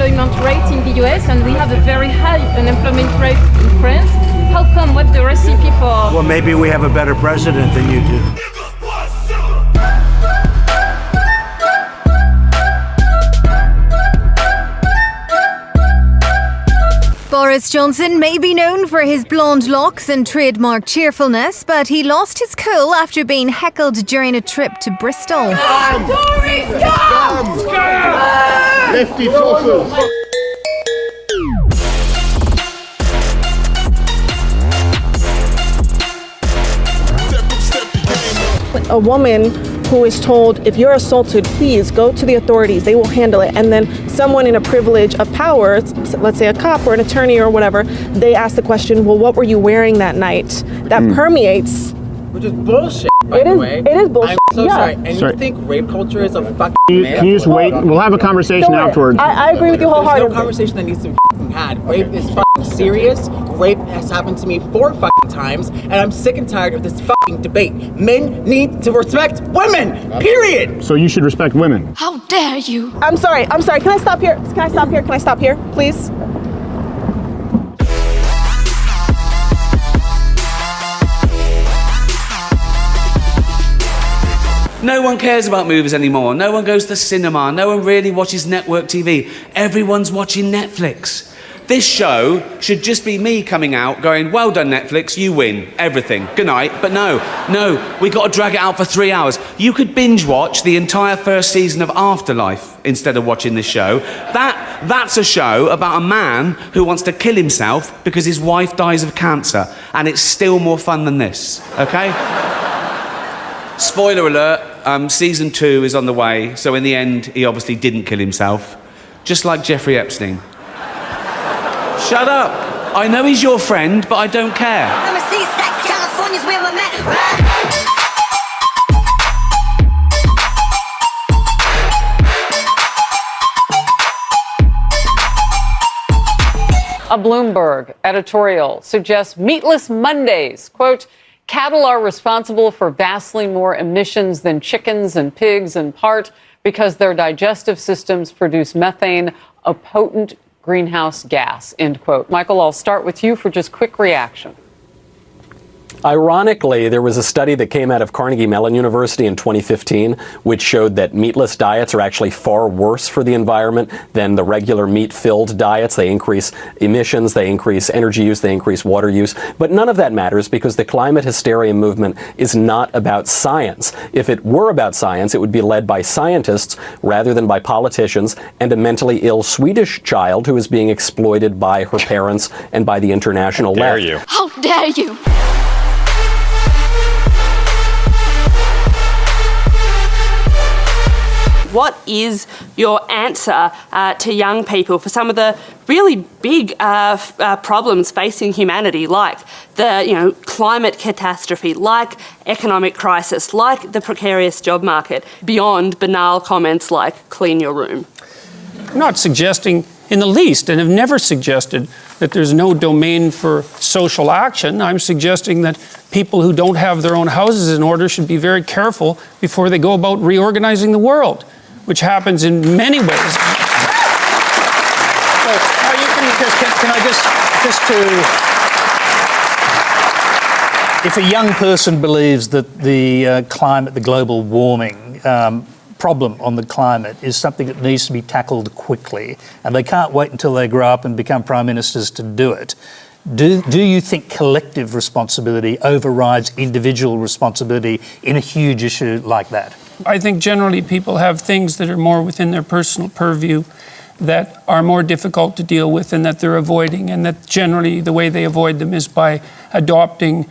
unemployment rate in the US and we have a very high unemployment rate in France. How come? What's the recipe for... Well, maybe we have a better president than you do. Boris Johnson may be known for his blonde locks and trademark cheerfulness, but he lost his cool after being heckled during a trip to Bristol. Lefty toffers! A woman who is told, if you're assaulted, please go to the authorities, they will handle it. And then someone in a privilege of power, let's say a cop or an attorney or whatever, they ask the question, well, what were you wearing that night? That permeates. Which is bullshit, by the way. It is bullshit. I'm so sorry. And you think rape culture is a fucking myth? Can you just wait? We'll have a conversation afterwards. I agree with you wholeheartedly. There's no conversation that needs to be fucking had. Rape is fucking serious. Rape has happened to me 4 fucking times, and I'm sick and tired of this fucking debate. Men need to respect women, period. So you should respect women. How dare you? I'm sorry. Can I stop here? Can I stop here, please? No one cares about movies anymore. No one goes to the cinema. No one really watches network TV. Everyone's watching Netflix. This show should just be me coming out going, well done, Netflix, you win everything. Good night. But no, we got to drag it out for 3 hours. You could binge watch the entire first season of Afterlife instead of watching this show. That's a show about a man who wants to kill himself because his wife dies of cancer. And it's still more fun than this, okay? Spoiler alert, season 2 is on the way, so in the end, he obviously didn't kill himself. Just like Jeffrey Epstein. Shut up! I know he's your friend, but I don't care. I'm a C-Stack, California's where I'm at. A Bloomberg editorial suggests meatless Mondays. Quote, cattle are responsible for vastly more emissions than chickens and pigs, in part because their digestive systems produce methane, a potent greenhouse gas, end quote. Michael, I'll start with you for just quick reaction. Ironically, there was a study that came out of Carnegie Mellon University in 2015, which showed that meatless diets are actually far worse for the environment than the regular meat-filled diets. They increase emissions, they increase energy use, they increase water use. But none of that matters because the climate hysteria movement is not about science. If it were about science, it would be led by scientists rather than by politicians and a mentally ill Swedish child who is being exploited by her parents and by the international left. How dare you? How dare you? What is your answer to young people for some of the really big problems facing humanity, like the climate catastrophe, like economic crisis, like the precarious job market, beyond banal comments like clean your room? I'm not suggesting in the least, and have never suggested, that there's no domain for social action. I'm suggesting that people who don't have their own houses in order should be very careful before they go about reorganizing the world, which happens in many ways. So, can I if a young person believes that the climate, the global warming problem on the climate is something that needs to be tackled quickly, and they can't wait until they grow up and become prime ministers to do it, do you think collective responsibility overrides individual responsibility in a huge issue like that? I think generally people have things that are more within their personal purview that are more difficult to deal with and that they're avoiding, and that generally the way they avoid them is by adopting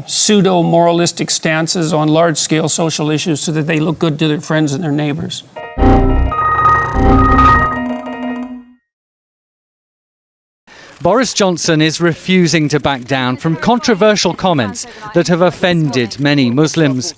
pseudo-moralistic stances on large-scale social issues so that they look good to their friends and their neighbors. Boris Johnson is refusing to back down from controversial comments that have offended many Muslims.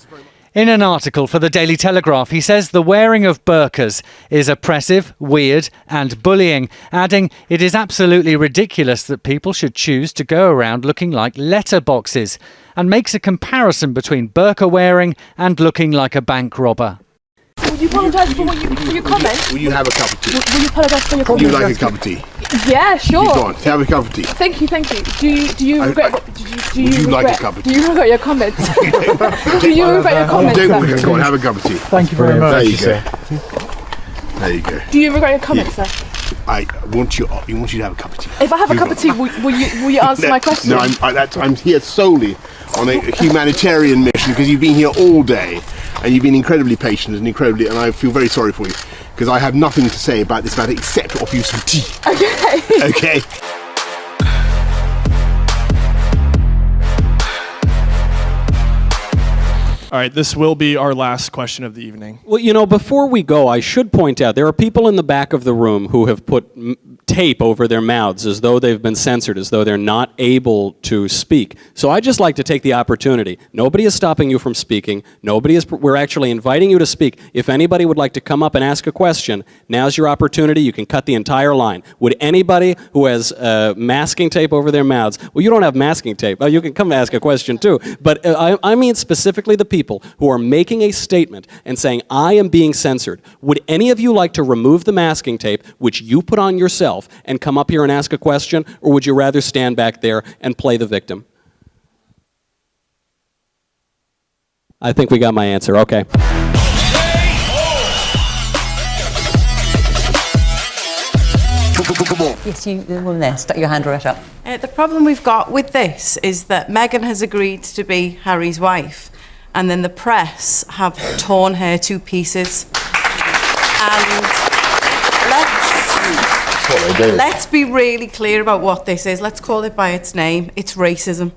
In an article for the Daily Telegraph, he says the wearing of burqas is oppressive, weird and bullying, adding it is absolutely ridiculous that people should choose to go around looking like letterboxes, and makes a comparison between burqa wearing and looking like a bank robber. Will you apologise for your comments? Will you have a cup of tea? Will you apologise for your Would comments? you like a cup of tea? Yeah, sure. Go on, have a cup of tea. Thank you. Do you regret? Do you Would you like a regret? cup of Do you regret your comments? Do you regret your comments? Don't sir? go on, have a cup of tea. Thank you very much. There you go. There you go. Do you regret your comments, sir? I want you to have a cup of tea. If I have a cup of tea, will you answer my question? No, I'm here solely on a humanitarian mission because you've been here all day and you've been incredibly patient and I feel very sorry for you because I have nothing to say about this matter except to offer you some tea. Okay. Okay. All right, this will be our last question of the evening. Well, you know, before we go, I should point out there are people in the back of the room who have put tape over their mouths as though they've been censored, as though they're not able to speak. So I'd just like to take the opportunity. Nobody is stopping you from speaking. We're actually inviting you to speak. If anybody would like to come up and ask a question, now's your opportunity. You can cut the entire line. Would anybody who has masking tape over their mouths, well, you don't have masking tape. You can come ask a question too. But I mean specifically the people who are making a statement and saying, I am being censored. Would any of you like to remove the masking tape, which you put on yourself, and come up here and ask a question, or would you rather stand back there and play the victim? I think we got my answer. Okay. Yes, you, the woman there, stuck your hand right up. The problem we've got with this is that Meghan has agreed to be Harry's wife, and then the press have torn her to pieces. And let's be really clear about what this is. Let's call it by its name. It's racism.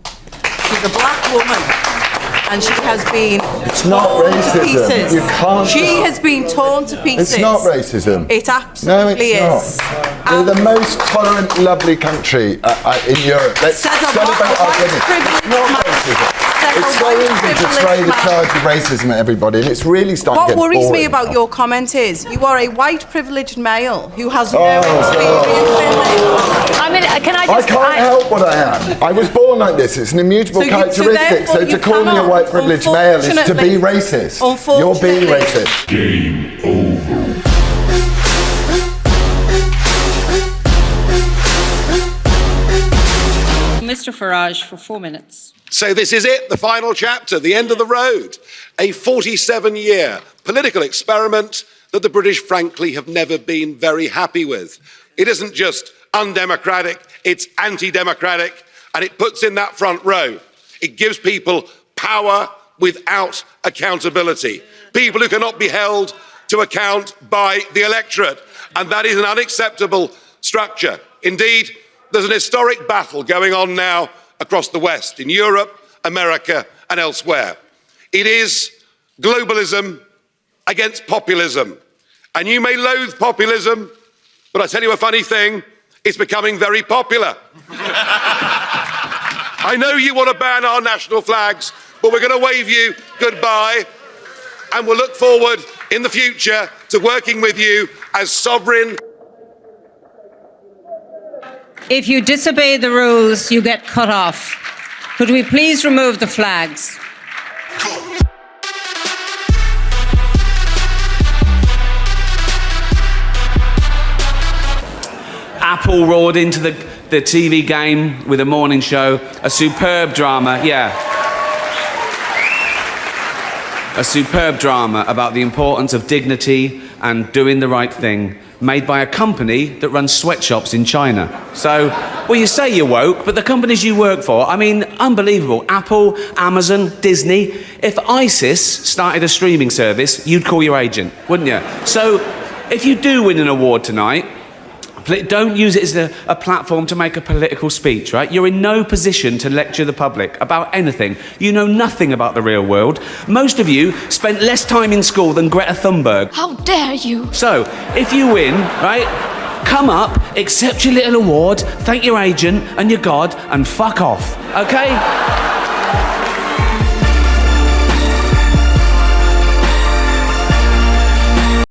She's a black woman, and she has been torn to pieces. You can't. She has been torn to pieces. It's not racism. It absolutely is. We're the most tolerant, lovely country in Europe. Let's celebrate our women. It's not racism. It's so easy to throw the charge of racism at everybody, and it's really starting to get boring. What worries me about your comment is you are a white privileged male who has no experience in this. I mean, can I I can't help what I am. I was born like this. It's an immutable characteristic. So to call me a white privileged male is to be racist. You're being racist. Game over. Mr. Farage for 4 minutes. So this is it, the final chapter, the end of the road. A 47-year political experiment that the British, frankly, have never been very happy with. It isn't just undemocratic, it's anti-democratic, and it puts in that front row. It gives people power without accountability. People who cannot be held to account by the electorate. And that is an unacceptable structure. Indeed, there's an historic battle going on now across the West, in Europe, America, and elsewhere. It is globalism against populism. And you may loathe populism, but I tell you a funny thing, it's becoming very popular. I know you want to ban our national flags, but we're going to wave you goodbye, and we'll look forward in the future to working with you as sovereign. If you disobey the rules, you get cut off. Could we please remove the flags? Apple roared into the TV game with a morning show, a superb drama, a superb drama about the importance of dignity and doing the right thing, made by a company that runs sweatshops in China. So, well, you say you're woke, but the companies you work for, I mean, unbelievable. Apple, Amazon, Disney. If ISIS started a streaming service, you'd call your agent, wouldn't you? So, if you do win an award tonight, don't use it as a platform to make a political speech, right? You're in no position to lecture the public about anything. You know nothing about the real world. Most of you spent less time in school than Greta Thunberg. How dare you? So, if you win, right, come up, accept your little award, thank your agent and your God, and fuck off, okay?